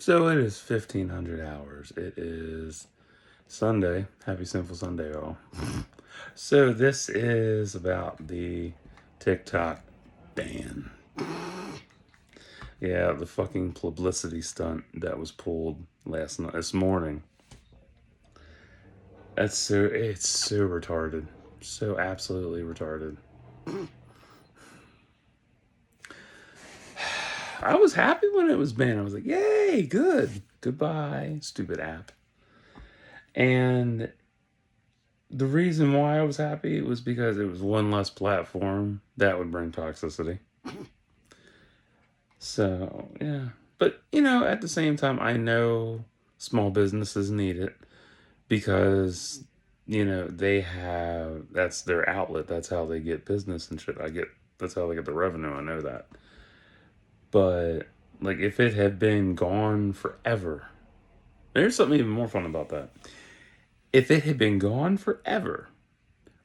So it is 1500 hours. It is Sunday. Happy Sinful Sunday, y'all. So this is about the TikTok ban. Yeah, the fucking publicity stunt that was pulled this morning. It's so retarded. So absolutely retarded. I was happy when it was banned. I was like, yay, good. Goodbye, stupid app. And the reason why I was happy was because it was one less platform that would bring toxicity. So, yeah. But, at the same time, I know small businesses need it because, that's their outlet. That's how they get business and shit. That's how they get the revenue. I know that. But, like, if it had been gone forever, there's something even more fun about that. If it had been gone forever,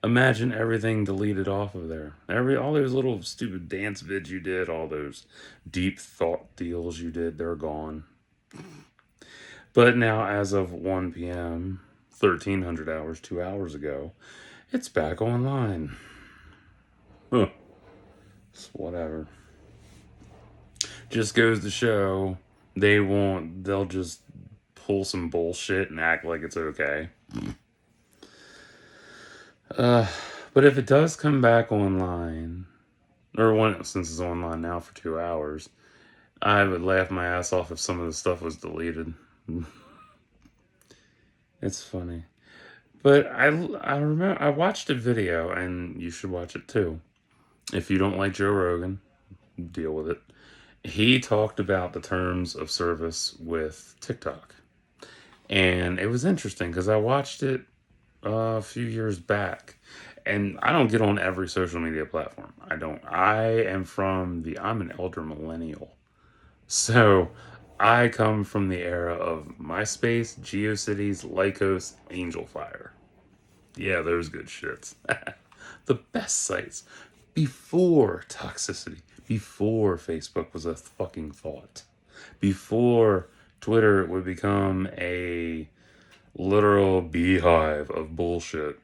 imagine everything deleted off of there. All those little stupid dance vids you did, all those deep thought deals you did, they're gone. But now, as of 1 p.m., 1300 hours, 2 hours ago, it's back online. Huh. It's whatever. Just goes to show they'll just pull some bullshit and act like it's okay. But if it does come back online, since it's online now for 2 hours, I would laugh my ass off if some of the stuff was deleted. It's funny. But I remember I watched a video, and you should watch it too. If you don't like Joe Rogan, deal with it. He talked about the terms of service with TikTok. And it was interesting because I watched it a few years back. And I don't get on every social media platform. I don't. I'm an elder millennial. So I come from the era of MySpace, GeoCities, Lycos, Angelfire. Yeah, those good shits. The best sites before toxicity, before Facebook was a fucking thought, before Twitter would become a literal beehive of bullshit,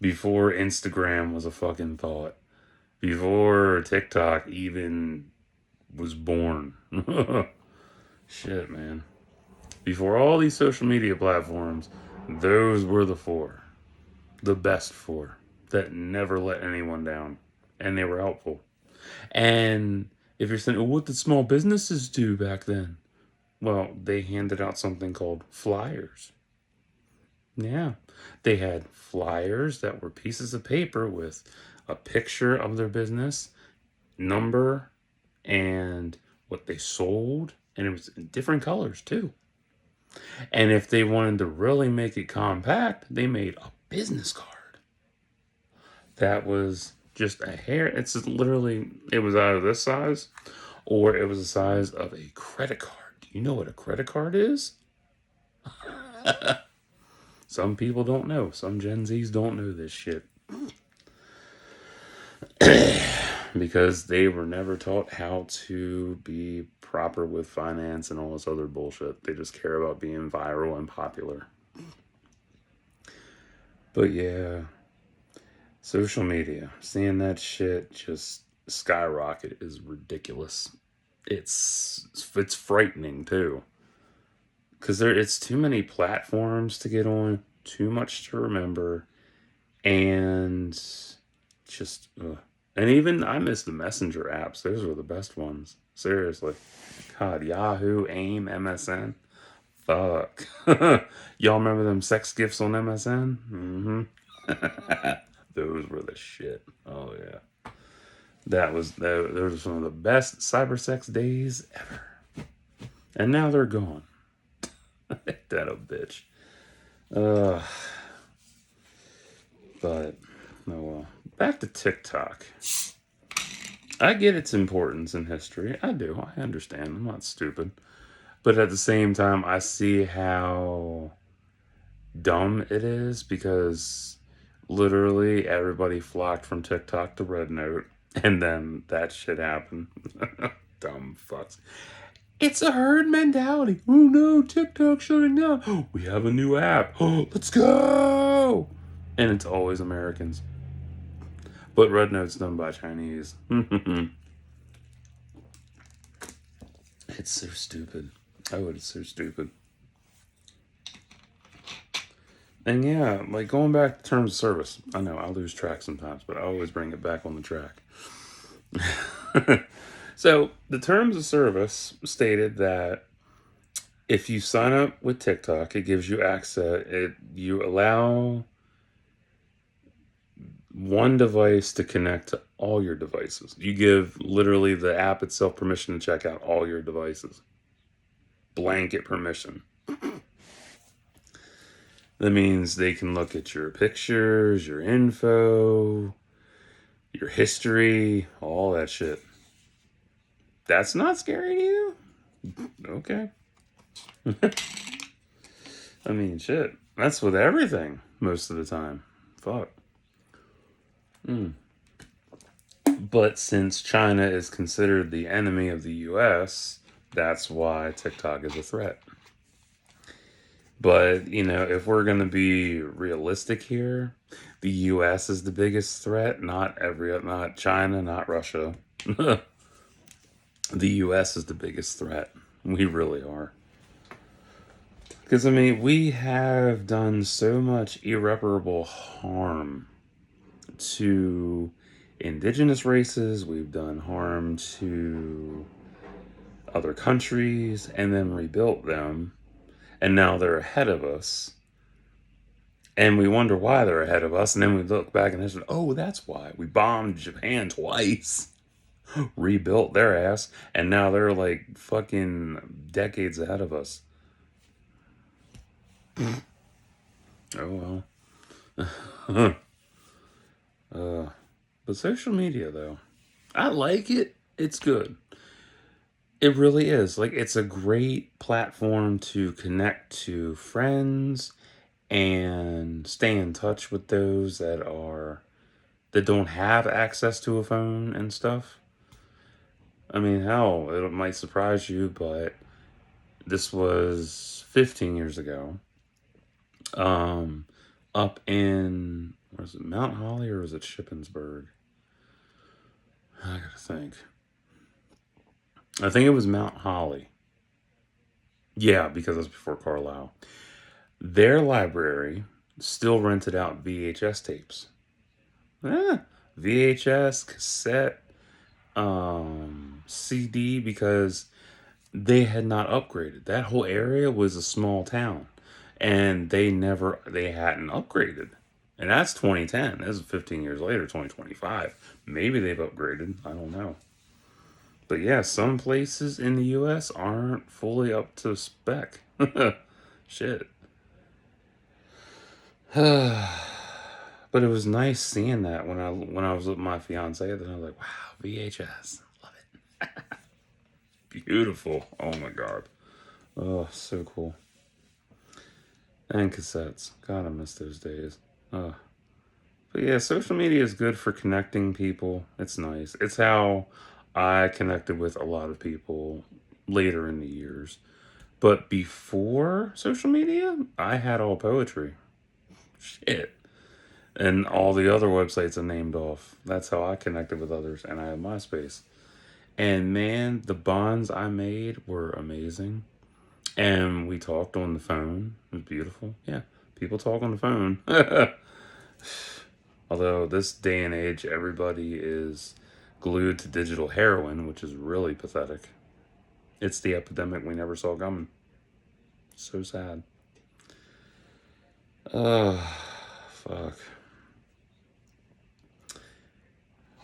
before Instagram was a fucking thought, before TikTok even was born. Shit, man. Before all these social media platforms, those were the best four that never let anyone down, and they were helpful. And if you're saying, well, what did small businesses do back then? Well, they handed out something called flyers. Yeah, they had flyers that were pieces of paper with a picture of their business, number, and what they sold, and it was in different colors too. And if they wanted to really make it compact, they made a business card that was just a hair. It was either this size or it was the size of a credit card. Do you know what a credit card is? Some people don't know. Some Gen Zs don't know this shit. Because they were never taught how to be proper with finance and all this other bullshit. They just care about being viral and popular. But yeah, social media, seeing that shit just skyrocket is ridiculous. It's frightening too, because it's too many platforms to get on, too much to remember, and just and even I miss the messenger apps. Those were the best ones. Seriously, God, Yahoo, AIM, MSN. Fuck. Y'all remember them sex gifts on MSN? Mm-hmm. Those were the shit. Oh yeah. Those were some of the best cyber sex days ever. And now they're gone. That a bitch. Uh but oh well. Back to TikTok. I get its importance in history. I do. I understand. I'm not stupid. But at the same time, I see how dumb it is because literally everybody flocked from TikTok to Red Note, and then that shit happened. Dumb fucks. It's a herd mentality. Oh no, TikTok shutting down. Oh, we have a new app. Oh, let's go. And it's always Americans. But Red Note's done by Chinese. It's so stupid. Oh, it's so stupid. And yeah, like going back to terms of service. I know I lose track sometimes, but I always bring it back on the track. So the terms of service stated that if you sign up with TikTok, it gives you access. You allow one device to connect to all your devices. You give literally the app itself permission to check out all your devices. Blanket permission. That means they can look at your pictures, your info, your history, all that shit. That's not scary to you? Okay. I mean, shit. That's with everything most of the time. Fuck. But since China is considered the enemy of the US, that's why TikTok is a threat. But, if we're going to be realistic here, the US is the biggest threat, not China, not Russia. The US is the biggest threat. We really are. Because, we have done so much irreparable harm to indigenous races, we've done harm to other countries, and then rebuilt them, and now they're ahead of us. And we wonder why they're ahead of us, and then we look back and say, oh, that's why. We bombed Japan twice, rebuilt their ass, and now they're like fucking decades ahead of us. Oh well. But social media, though, I like it. It's good. It really is. Like, it's a great platform to connect to friends and stay in touch with those that don't have access to a phone and stuff. I mean, hell, it might surprise you, but this was 15 years ago. Up in, was it Mount Holly or was it Shippensburg? I gotta think. I think it was Mount Holly. Yeah, because it was before Carlisle. Their library still rented out VHS tapes. VHS, cassette, CD, because they had not upgraded. That whole area was a small town, and they hadn't upgraded. And that's 2010. This is 15 years later, 2025. Maybe they've upgraded. I don't know. But yeah, some places in the US aren't fully up to spec. Shit. But it was nice seeing that when I was with my fiance. Then I was like, wow, VHS, love it. Beautiful. Oh my god. Oh, so cool. And cassettes. God, I miss those days. Oh. But yeah, social media is good for connecting people. It's nice. It's how I connected with a lot of people later in the years. But before social media, I had all poetry. Shit. And all the other websites I named off. That's how I connected with others. And I had MySpace. And man, the bonds I made were amazing. And we talked on the phone. It was beautiful. Yeah, people talk on the phone. Although this day and age, everybody is glued to digital heroin, which is really pathetic. It's the epidemic we never saw coming. So sad. Fuck.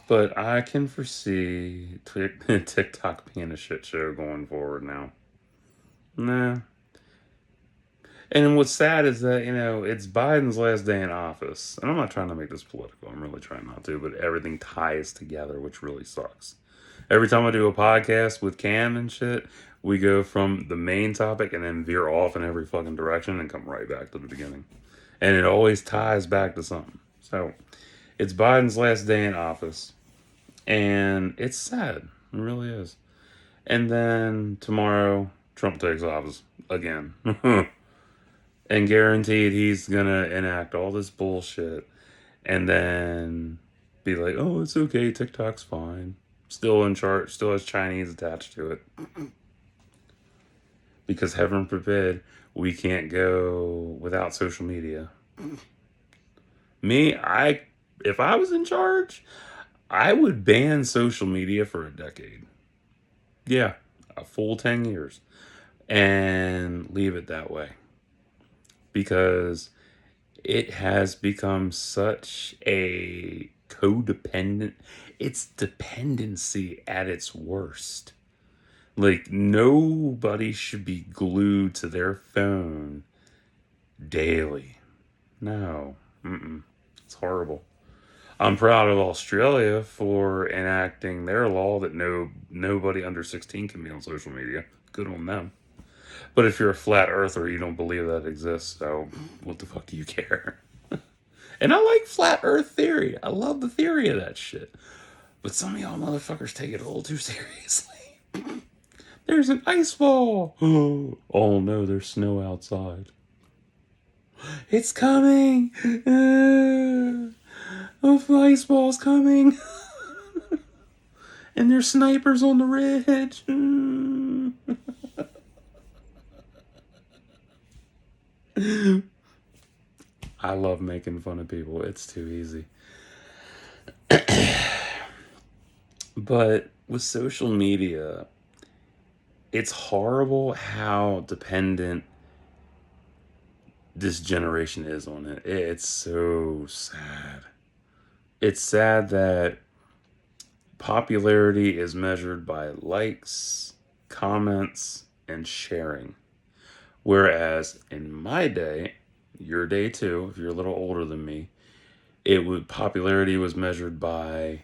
But I can foresee TikTok being a shit show going forward now. Nah. And what's sad is that, it's Biden's last day in office. And I'm not trying to make this political. I'm really trying not to. But everything ties together, which really sucks. Every time I do a podcast with Cam and shit, we go from the main topic and then veer off in every fucking direction and come right back to the beginning. And it always ties back to something. So, it's Biden's last day in office. And it's sad. It really is. And then tomorrow, Trump takes office again. And guaranteed he's gonna enact all this bullshit and then be like, oh, it's okay, TikTok's fine. Still in charge, still has Chinese attached to it. Because heaven forbid, we can't go without social media. Me, if I was in charge, I would ban social media for a decade. Yeah, a full 10 years. And leave it that way. Because it has become such a codependent, it's dependency at its worst. Like, nobody should be glued to their phone daily. No. Mm-mm. It's horrible. I'm proud of Australia for enacting their law that nobody under 16 can be on social media. Good on them. But if you're a flat earther, you don't believe that exists, so what the fuck do you care? And I like flat earth theory. I love the theory of that shit. But some of y'all motherfuckers take it a little too seriously. There's an ice wall. Oh no, there's snow outside. It's coming. Oh, the ice wall's coming. And there's snipers on the ridge. I love making fun of people. It's too easy. But with social media, it's horrible how dependent this generation is on it. It's so sad. It's sad that popularity is measured by likes, comments, and sharing. Whereas in my day, your day too, if you're a little older than me, popularity was measured by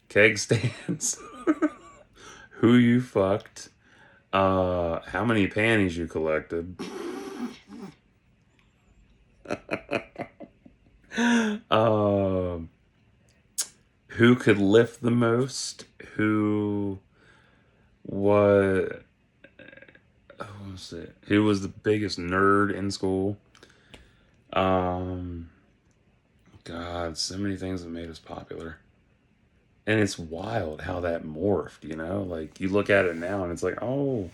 keg stands, who you fucked, how many panties you collected, who could lift the most, what who was the biggest nerd in school. God, so many things that made us popular. And it's wild how that morphed, you know? Like, you look at it now and it's like, oh,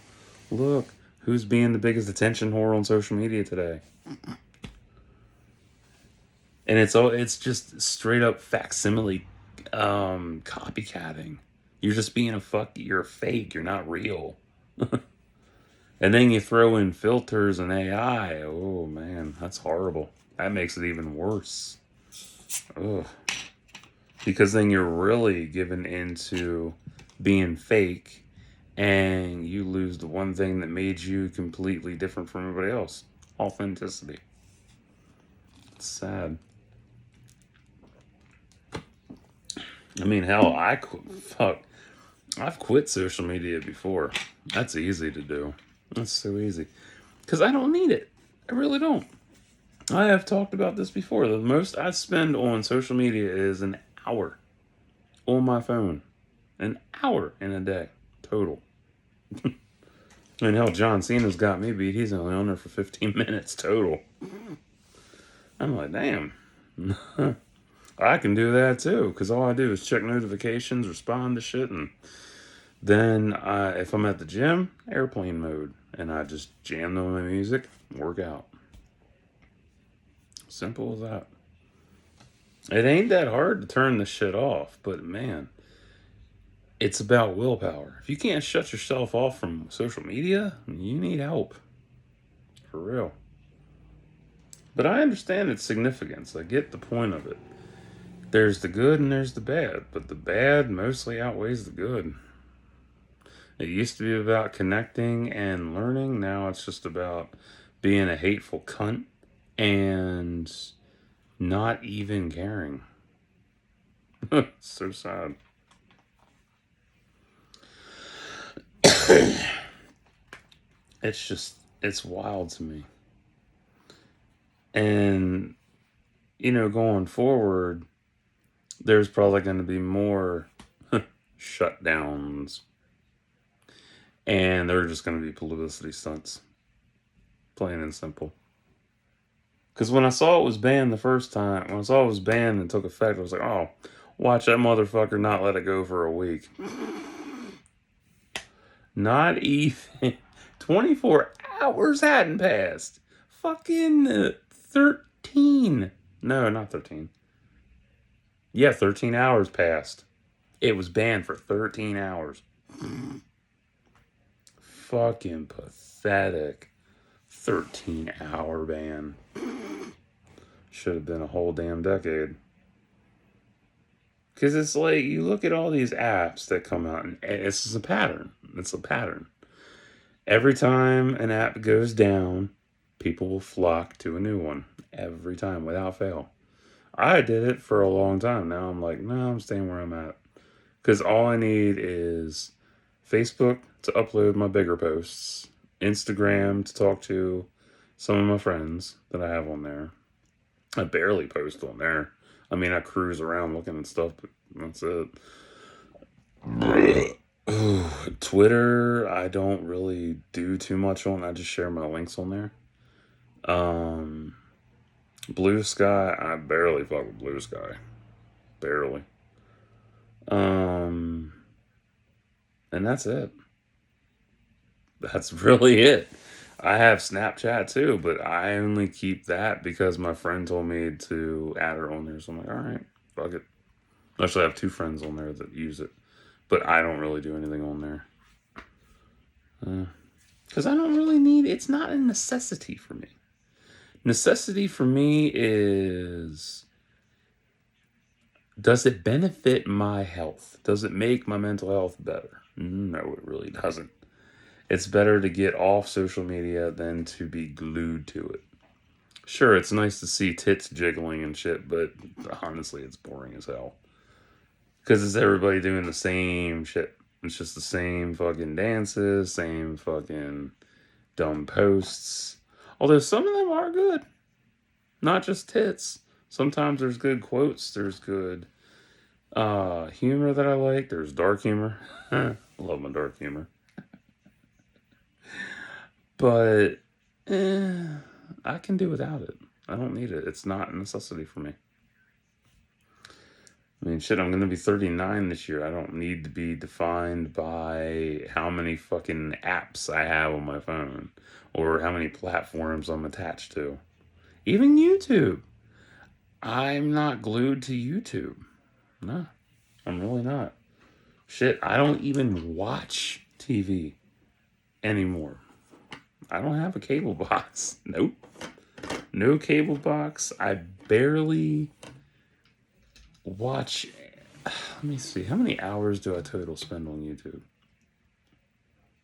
look, who's being the biggest attention whore on social media today? And it's just straight up facsimile copycatting. You're just being you're fake, you're not real. And then you throw in filters and AI. Oh man, that's horrible. That makes it even worse. Ugh. Because then you're really given into being fake and you lose the one thing that made you completely different from everybody else. Authenticity. It's sad. I mean, hell, I've quit social media before. That's easy to do. That's so easy. Because I don't need it. I really don't. I have talked about this before. The most I spend on social media is an hour on my phone. An hour in a day. Total. And hell, John Cena's got me beat. He's only on there for 15 minutes total. I'm like, damn. I can do that too. Because all I do is check notifications, respond to shit, and then if I'm at the gym, airplane mode. And I just jam on my music, work out. Simple as that. It ain't that hard to turn this shit off, but man, it's about willpower. If you can't shut yourself off from social media, you need help. For real. But I understand its significance. I get the point of it. There's the good and there's the bad, but the bad mostly outweighs the good. It used to be about connecting and learning. Now it's just about being a hateful cunt and not even caring. So sad. It's wild to me. And, going forward, there's probably going to be more shutdowns. And they're just going to be publicity stunts, plain and simple. Because when I saw it was banned the first time, when I saw it was banned and took effect, I was like, oh, watch that motherfucker not let it go for a week. Not even 24 hours hadn't passed. Fucking 13. No, not 13. Yeah, 13 hours passed. It was banned for 13 hours. Fucking pathetic. 13-hour ban. Should have been a whole damn decade. Because it's like, you look at all these apps that come out, and it's just a pattern. It's a pattern. Every time an app goes down, people will flock to a new one. Every time, without fail. I did it for a long time. Now I'm like, no, I'm staying where I'm at. Because all I need is Facebook to upload my bigger posts, Instagram to talk to some of my friends that I have on there. I barely post on there. I mean, I cruise around looking at stuff, but that's it. Twitter, I don't really do too much on. I just share my links on there. Blue Sky, I barely fuck with Blue Sky. Barely. And that's it. That's really it. I have Snapchat too, but I only keep that because my friend told me to add her on there. So I'm like, all right, fuck it. Actually, I have two friends on there that use it, but I don't really do anything on there. Because I don't really need, it's not a necessity for me. Necessity for me is, does it benefit my health? Does it make my mental health better? No, it really doesn't. It's better to get off social media than to be glued to it. Sure, it's nice to see tits jiggling and shit, but honestly, it's boring as hell. Because it's everybody doing the same shit. It's just the same fucking dances, same fucking dumb posts. Although some of them are good. Not just tits. Sometimes there's good quotes, there's good humor that I like, there's dark humor. I love my dark humor. But I can do without it. I don't need it. It's not a necessity for me. I mean, shit, I'm going to be 39 this year. I don't need to be defined by how many fucking apps I have on my phone or how many platforms I'm attached to. Even YouTube. I'm not glued to YouTube. No, I'm really not. Shit, I don't even watch TV anymore. I don't have a cable box. Nope. No cable box. I barely watch. Let me see. How many hours do I total spend on YouTube?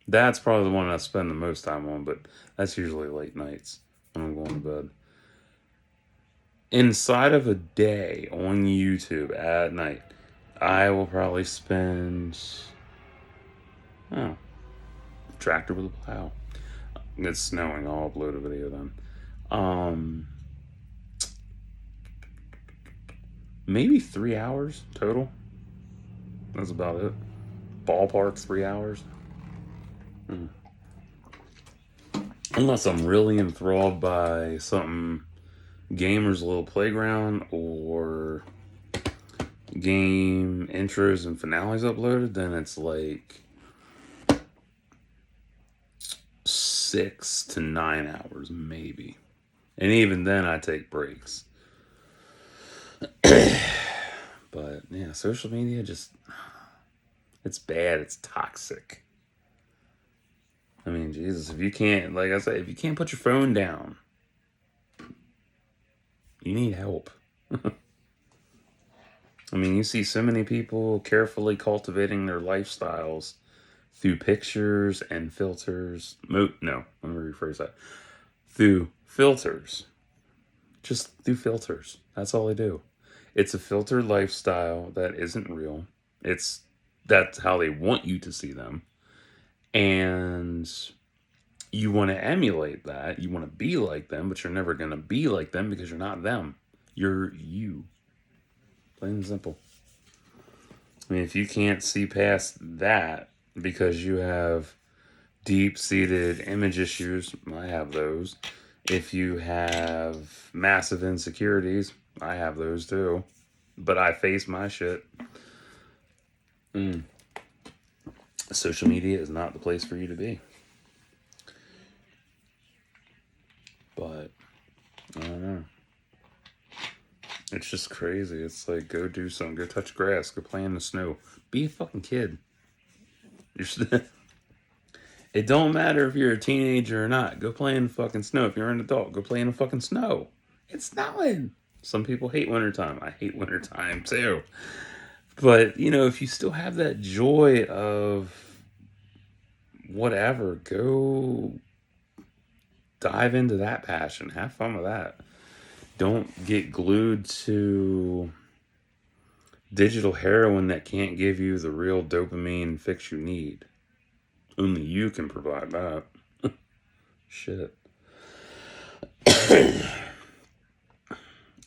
That's probably the one I spend the most time on, but that's usually late nights when I'm going to bed. Inside of a day on YouTube at night, I will probably spend. Oh, tractor with a plow. It's snowing. I'll upload a video then. Maybe 3 hours total. That's about it. Ballpark 3 hours. Unless I'm really enthralled by something, Gamer's Little Playground or game intros and finales uploaded, then it's like 6 to 9 hours, maybe. And even then, I take breaks. But yeah, social media just, it's bad. It's toxic. I mean, Jesus, if you can't, like I said, if you can't put your phone down, you need help. I mean, you see so many people carefully cultivating their lifestyles through pictures and filters. No, let me rephrase that. Through filters. Just through filters. That's all they do. It's a filtered lifestyle that isn't real. That's how they want you to see them. And you want to emulate that. You want to be like them, but you're never going to be like them because you're not them. You're you. Plain and simple. I mean, if you can't see past that because you have deep-seated image issues, I have those. If you have massive insecurities, I have those too. But I face my shit. Social media is not the place for you to be. But I don't know. It's just crazy. It's like, go do something. Go touch grass. Go play in the snow. Be a fucking kid. It don't matter if you're a teenager or not. Go play in the fucking snow. If you're an adult, go play in the fucking snow. It's snowing. Some people hate wintertime. I hate wintertime too. But, if you still have that joy of whatever, go dive into that passion. Have fun with that. Don't get glued to digital heroin that can't give you the real dopamine fix you need. Only you can provide that. Shit. It's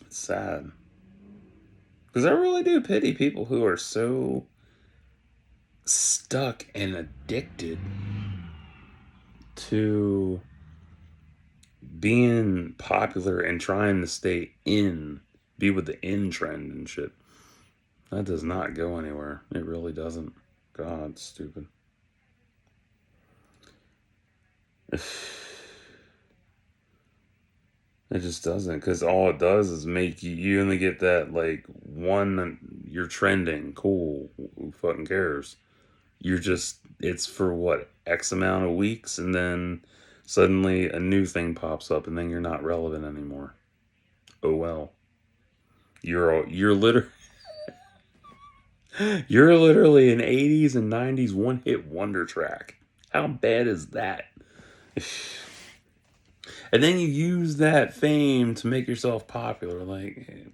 sad. Because I really do pity people who are so stuck and addicted to being popular and trying to be with the in trend and shit. That does not go anywhere. It really doesn't. God, it's stupid. It just doesn't, because all it does is make you only get that, like, one, you're trending, cool, who fucking cares? It's for what, X amount of weeks, and then suddenly a new thing pops up, and then you're not relevant anymore. Oh well. You're literally, you're literally an 80s and 90s one-hit wonder track. How bad is that? And then you use that fame to make yourself popular, like,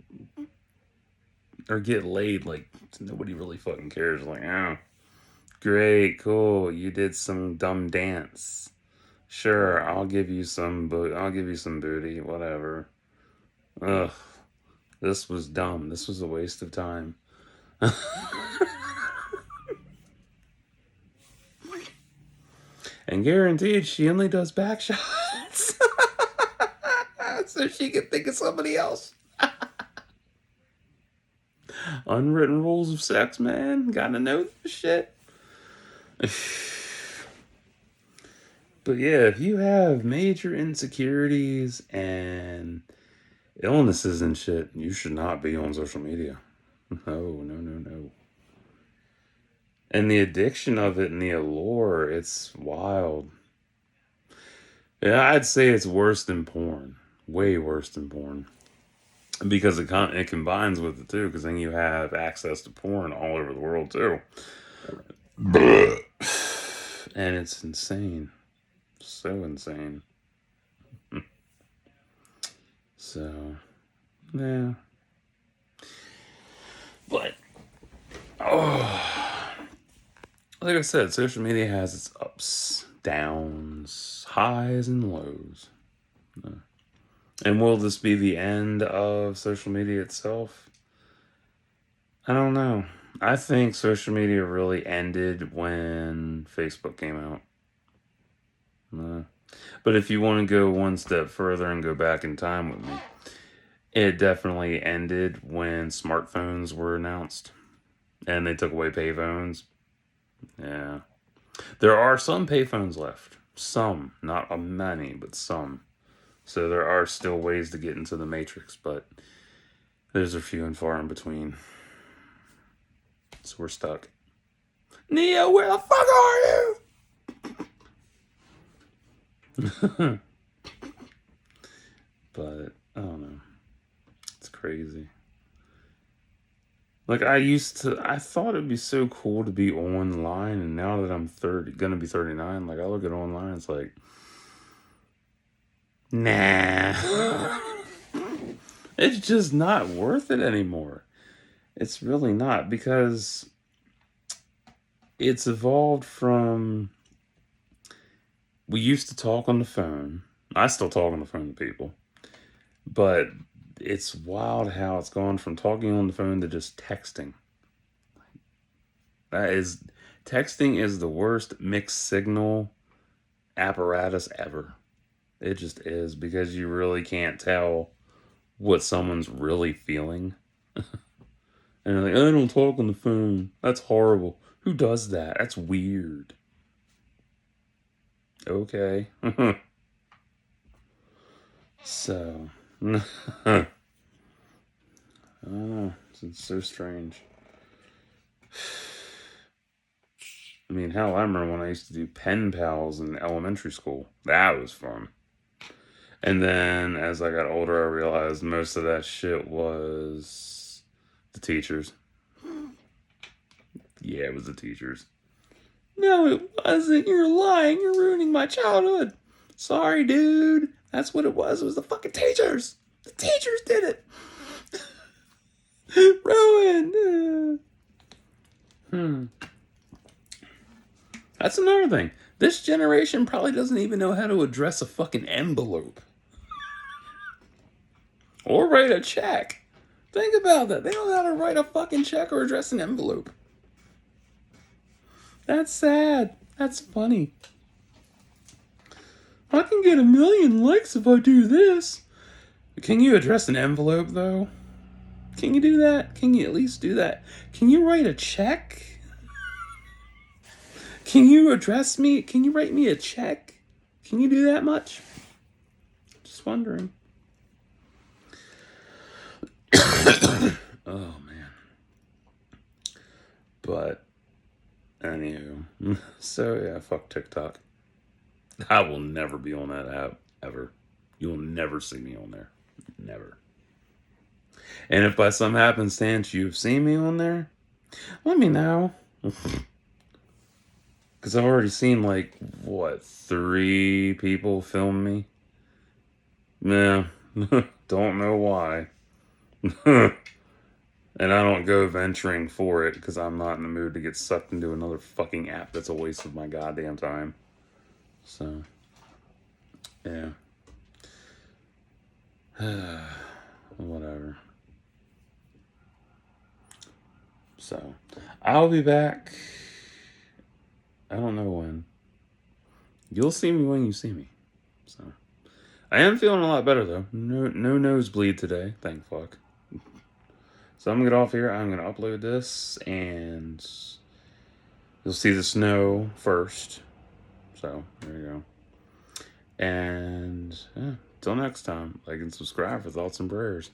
or get laid. Like, nobody really fucking cares. Like, oh, great, cool, you did some dumb dance. Sure, I'll give you some booty, whatever. Ugh, this was dumb. This was a waste of time. And guaranteed, she only does back shots. So she can think of somebody else. Unwritten rules of sex, man. Gotta know this shit. But yeah, if you have major insecurities and illnesses and shit, you should not be on social media. No. And the addiction of it and the allure, it's wild. Yeah, I'd say it's worse than porn. Way worse than porn. Because it combines with it too, because then you have access to porn all over the world too. And it's insane. So insane. So, yeah. But, like I said, social media has its ups, downs, highs, and lows. And will this be the end of social media itself? I don't know. I think social media really ended when Facebook came out. But if you want to go one step further and go back in time with me, it definitely ended when smartphones were announced and they took away payphones. Yeah. There are some payphones left. Some. Not many, but some. So there are still ways to get into the Matrix, but those are few and far in between. So we're stuck. Neo, where the fuck are you? But, I don't know. It's crazy. Like, I thought it'd be so cool to be online, and now that I'm gonna be 39, like, I look at online, it's like, nah. It's just not worth it anymore. It's really not, because it's evolved from, we used to talk on the phone. I still talk on the phone to people. But it's wild how it's gone from talking on the phone to just texting. Texting is the worst mixed signal apparatus ever. It just is, because you really can't tell what someone's really feeling. And they're like, I don't talk on the phone. That's horrible. Who does that? That's weird. Okay. So, I don't know. It's so strange. I mean, hell, I remember when I used to do pen pals in elementary school. That was fun. And then as I got older, I realized most of that shit was the teachers. Yeah, it was the teachers. No, it wasn't. You're lying. You're ruining my childhood. Sorry, dude. That's what it was. It was the fucking teachers. The teachers did it. Ruined. That's another thing. This generation probably doesn't even know how to address a fucking envelope. Or write a check. Think about that. They don't know how to write a fucking check or address an envelope. That's sad. That's funny. I can get 1,000,000 likes if I do this. Can you address an envelope, though? Can you do that? Can you at least do that? Can you write a check? Can you address me? Can you write me a check? Can you do that much? Just wondering. Oh, man. But, anywho. So, yeah, fuck TikTok. I will never be on that app, ever. You will never see me on there. Never. And if by some happenstance you've seen me on there, let me know. Because I've already seen, like, what, 3 people film me? Nah, don't know why. And I don't go venturing for it because I'm not in the mood to get sucked into another fucking app that's a waste of my goddamn time. So, yeah. Whatever. So, I'll be back. I don't know when. You'll see me when you see me. So, I am feeling a lot better though. No nosebleed today, thank fuck. So I'm gonna get off here. I'm gonna upload this, and you'll see the snow first. So there you go. And yeah, till next time, like and subscribe for thoughts and prayers.